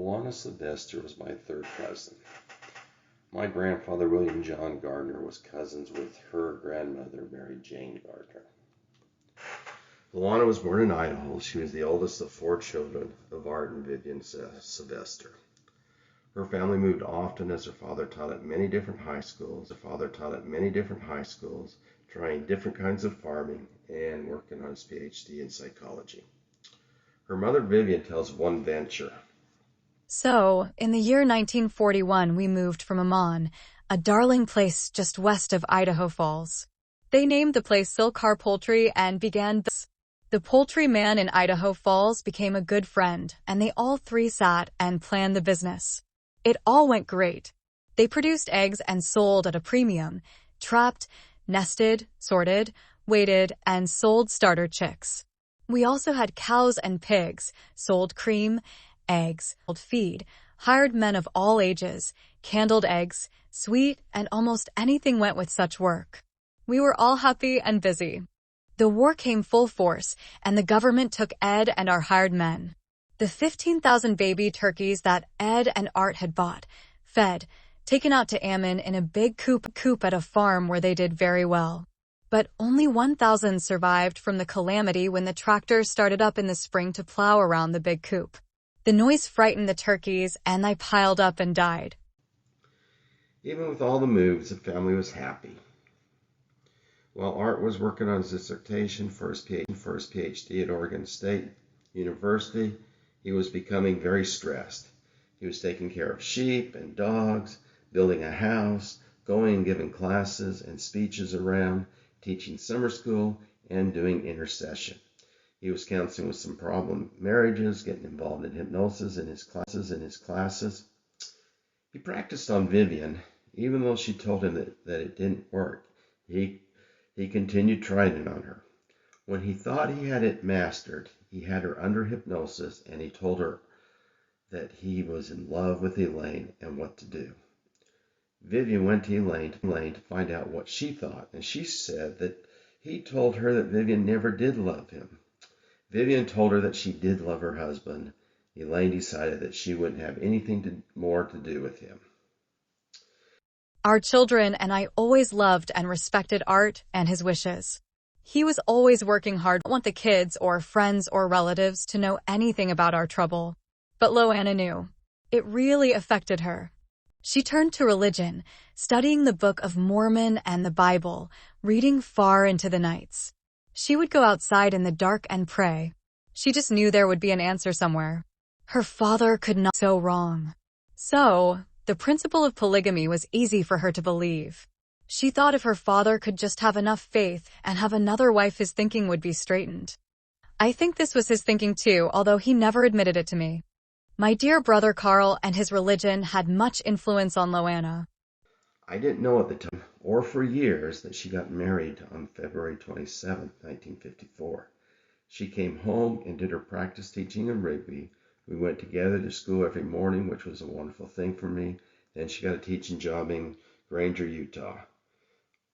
Loana Silvester was my third cousin. My grandfather, William John Gardner, was cousins with her grandmother, Mary Jane Gardner. Loana was born in Idaho. She was the oldest of four children of Art and Vivian Silvester. Her family moved often as her father taught at many different high schools. Trying different kinds of farming and working on his PhD in psychology. Her mother, Vivian, tells of one venture. So, in the year 1941, we moved from Amman, a darling place just west of Idaho Falls. They named the place Silkar Poultry and began the poultry man in Idaho Falls became a good friend, and they all three sat and planned the business. It all went great. They produced eggs and sold at a premium, trapped, nested, sorted, waited, and sold starter chicks. We also had cows and pigs, sold cream, eggs, sold feed, hired men of all ages, candled eggs, sweet, and almost anything went with such work. We were all happy and busy. The war came full force, and the government took Ed and our hired men. The 15,000 baby turkeys that Ed and Art had bought, fed, taken out to Ammon in a big coop at a farm where they did very well. But only 1,000 survived from the calamity when the tractor started up in the spring to plow around the big coop. The noise frightened the turkeys, and they piled up and died. Even with all the moves, the family was happy. While Art was working on his dissertation for his PhD at Oregon State University, he was becoming very stressed. He was taking care of sheep and dogs, building a house, going and giving classes and speeches around, teaching summer school, and doing intercession. He was counseling with some problem marriages, getting involved in hypnosis in his classes. He practiced on Vivian, even though she told him that it didn't work. He continued trying it on her. When he thought he had it mastered, he had her under hypnosis, and he told her that he was in love with Elaine and what to do. Vivian went to Elaine to find out what she thought, and she said that he told her that Vivian never did love him. Vivian told her that she did love her husband. Elaine decided that she wouldn't have anything more to do with him. Our children and I always loved and respected Art and his wishes. He was always working hard. I didn't want the kids or friends or relatives to know anything about our trouble. But Loana knew. It really affected her. She turned to religion, studying the Book of Mormon and the Bible, reading far into the nights. She would go outside in the dark and pray. She just knew there would be an answer somewhere. Her father could not be so wrong. So, the principle of polygamy was easy for her to believe. She thought if her father could just have enough faith and have another wife, his thinking would be straightened. I think this was his thinking too, although he never admitted it to me. My dear brother Carl and his religion had much influence on Loana. I didn't know at the time, or for years, that she got married on February 27, 1954. She came home and did her practice teaching in Rigby. We went together to school every morning, which was a wonderful thing for me. Then she got a teaching job in Granger, Utah.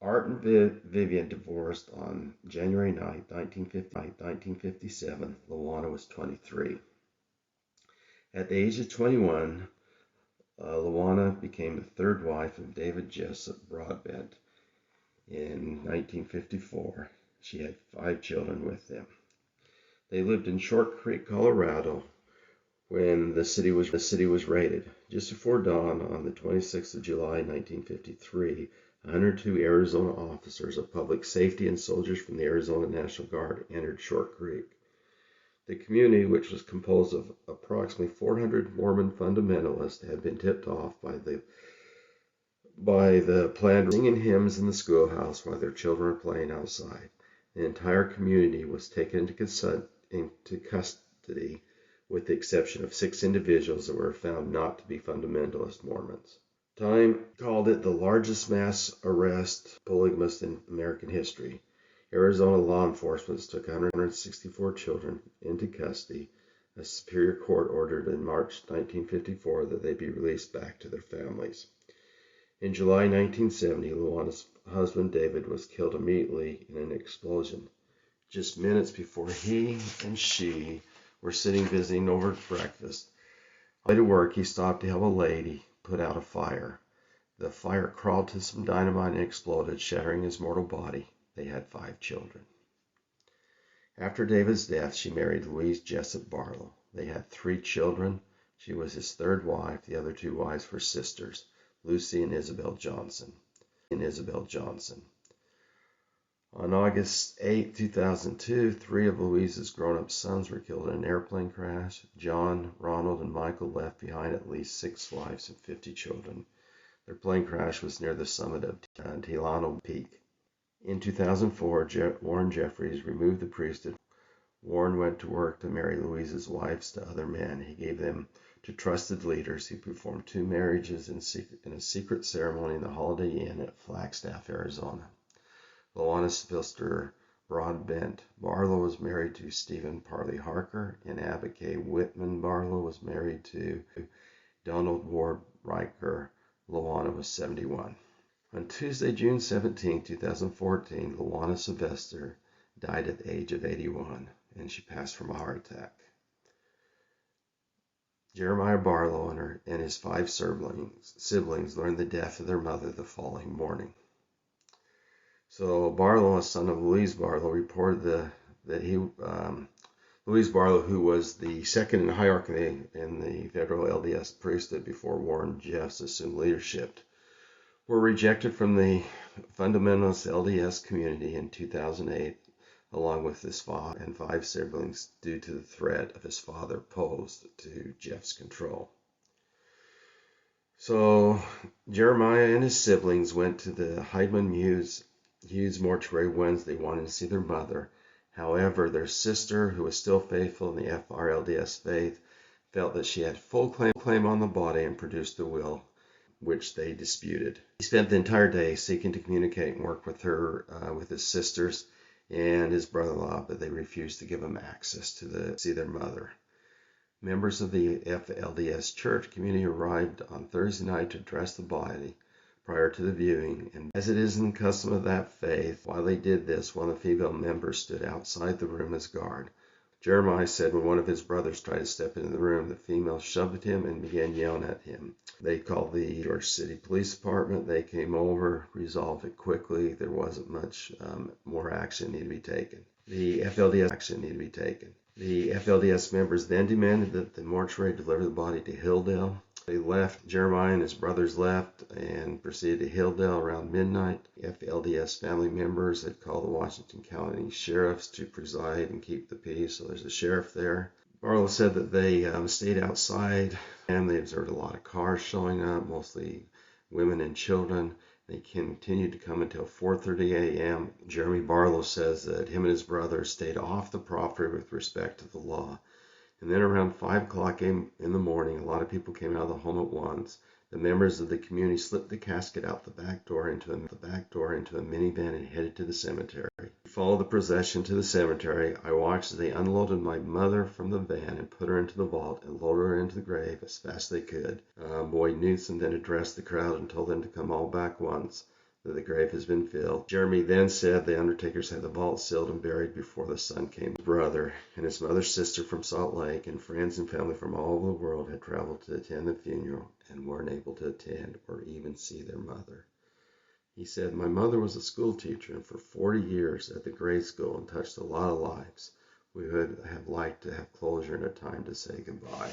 Art and Vivian divorced on January 9, 1957. Loana was 23. At the age of 21, Loana became the third wife of David J Broadbent in 1954. She had 5 children with them. They lived in Short Creek, Colorado, when the city was raided. Just before dawn on the 26th of July, 1953, 102 Arizona officers of public safety and soldiers from the Arizona National Guard entered Short Creek. The community, which was composed of approximately 400 Mormon fundamentalists, had been tipped off by the planned singing hymns in the schoolhouse while their children were playing outside. The entire community was taken into custody, with the exception of 6 individuals that were found not to be fundamentalist Mormons. Time called it the largest mass arrest polygamist in American history. Arizona law enforcement took 164 children into custody. A superior court ordered in March 1954 that they be released back to their families. In July 1970, Loana's husband David was killed immediately in an explosion. Just minutes before he and she were sitting visiting over breakfast, On the way to work, he stopped to help a lady put out a fire. The fire crawled to some dynamite and exploded, shattering his mortal body. They had 5 children. After David's death, she married Louise Jessup Barlow. They had 3 children. She was his 3rd wife. The other 2 wives were sisters, Lucy and Isabel Johnson. On August 8, 2002, 3 of Louise's grown-up sons were killed in an airplane crash. John, Ronald, and Michael left behind at least 6 wives and 50 children. Their plane crash was near the summit of Tilano Peak. In 2004, Warren Jeffries removed the priesthood. Warren went to work to marry Louise's wives to other men. He gave them to trusted leaders. He performed 2 marriages in a secret ceremony in the Holiday Inn at Flagstaff, Arizona. Loana Silvester Broadbent Barlow was married to Stephen Parley Harker, and Abigail Whitman Barlow was married to Donald Ward Riker. Loana was 71. On Tuesday, June 17, 2014, Loana Silvester died at the age of 81, and she passed from a heart attack. Jeremiah Barlow and his 5 siblings learned the death of their mother the following morning. So Barlow, a son of Louise Barlow, reported that Louise Barlow, who was the second in hierarchy in the federal LDS priesthood before Warren Jeffs assumed leadership, were rejected from the fundamentalist LDS community in 2008, along with his father and 5 siblings, due to the threat of his father posed to Jeff's control. So Jeremiah and his siblings went to the Heidman Hughes mortuary Wednesday, wanting to see their mother. However, their sister, who was still faithful in the FRLDS faith, felt that she had full claim on the body and produced a will, which they disputed. He spent the entire day seeking to communicate and work with with his sisters and his brother-in-law, but they refused to give him access to see their mother. Members of the FLDS church community arrived on Thursday night to address the body prior to the viewing, and as it is in the custom of that faith, while they did this, one of the female members stood outside the room as guard. Jeremiah said when one of his brothers tried to step into the room, the female shoved him and began yelling at him. They called the Georgia City Police Department. They came over, resolved it quickly. There wasn't much more action needed to be taken. The FLDS members then demanded that the mortuary deliver the body to Hilldale. They left. Jeremiah and his brothers left and proceeded to Hilldale around midnight. FLDS family members had called the Washington County sheriffs to preside and keep the peace, so there's a sheriff there. Barlow said that they stayed outside and they observed a lot of cars showing up, mostly women and children. They continued to come until 4:30 a.m. Jeremy Barlow says that him and his brother stayed off the property with respect to the law. And then around 5 o'clock in the morning, a lot of people came out of the home at once. The members of the community slipped the casket out the back door into a minivan and headed to the cemetery. We followed the procession to the cemetery. I watched as they unloaded my mother from the van and put her into the vault and lowered her into the grave as fast as they could. Boyd Newsom then addressed the crowd and told them to come all back once, that the grave has been filled. Jeremy then said the undertakers had the vault sealed and buried before the sun came. His brother and his mother's sister from Salt Lake and friends and family from all over the world had traveled to attend the funeral and weren't able to attend or even see their mother. He said, "My mother was a school teacher and for 40 years at the grade school and touched a lot of lives. We would have liked to have closure and a time to say goodbye."